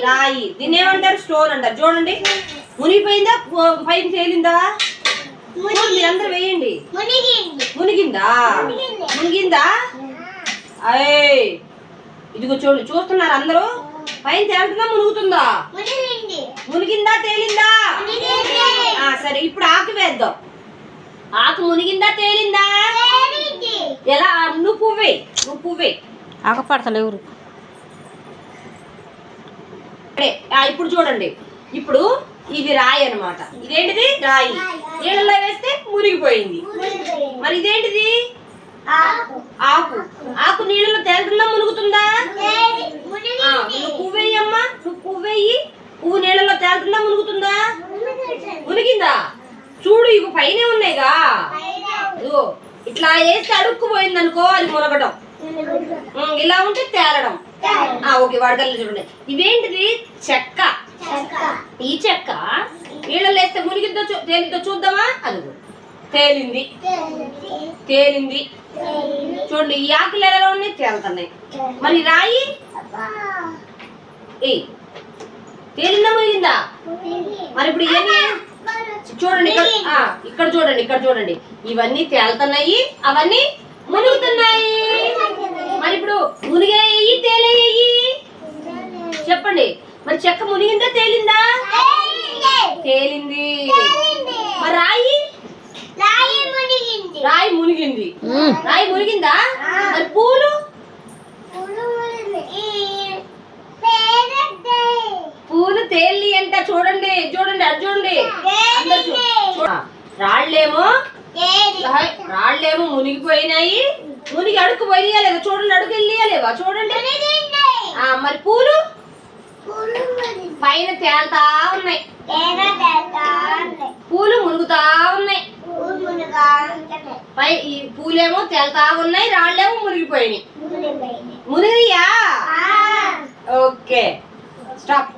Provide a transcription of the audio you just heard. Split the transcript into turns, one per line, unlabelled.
రాయి. దీన్ని ఏమంటారు? స్టోన్ అంటారు. చూడండి, మునిగిపోయిందా పైన తేలిందా? మీరందరూ వేయండి. మునిగిందా? మునిగిందా? అయ్యే, ఇదిగో చూడండి, చూస్తున్నారు అందరూ. పైన తేలుతుందా మునుగుతుందా? మునిగిందా తేలిందా? సరే, ఇప్పుడు ఆకు వేద్దాం. ఆకు మునిగిందా తేలిందా? ఎలా? నువ్వు పువ్వే
ఆకు పడతలు ఎవరు?
ఇప్పుడు చూడండి, ఇప్పుడు ఇది రాయి అన్నమాట. ఇదేంటిది? రాయి. నీళ్ళలో వేస్తే మునిగిపోయింది. మరి ఇదేంటిది? ఆకు. ఆకు నీళ్ళలో తేలుతుందా మునుగుతుందా? నువ్వు పువ్వేయమ్మా, నువ్వు పువ్వేయి. పువ్వు నీళ్ళలో తేలుతుందా మునుగుతుందా? మునిగిందా? చూడు, ఇవి పైనే ఉన్నాయిగా. ఇట్లా వేస్తే అడుక్కుపోయింది అనుకో, అది మునగడం. ఇలా ఉంటే తేలడం. ఓకే, వాడగల చూడండి. ఇవేంటిది? చెక్క. ఈ చెక్క నీళ్ళలో వేస్తే మునిగిద్దో తేలిద్దో చూద్దామా? అది తేలింది. చూడండి, ఈ ఆకులు ఎలా ఉన్నాయి? తేలుతున్నాయి. మరి రాయి తేలిందా మునిగిందా? మరి ఇప్పుడు ఇవన్నీ చూడండి, ఇక్కడ చూడండి, ఇవన్నీ తేలుతున్నాయి, అవన్నీ మునుగుతున్నాయి. మరి ఇప్పుడు మునిగేయి తేలేయి చెప్పండి. మరి చెక్క మునిగిందా తేలిందా? తేలింది. మరి రాయి మునిగింది. రాయి మునిగిందా? మరి పూలు తేలి అంట. చూడండి, అది చూడండి. రాళ్ళేమో మునిగిపోయినాయి. మునిగి అడుగు పోయినా లేదా? చూడండి, అడుగు వెళ్ళలేవా? చూడండి. మరి పూలు పైన తేలుతా ఉన్నాయి. పూలు మునుగుతా ఉన్నాయి. ఈ పూలేమో తేలుతా ఉన్నాయి, రాళ్ళేమో మునిగిపోయినాయి. మునిగియా? Okay, stop.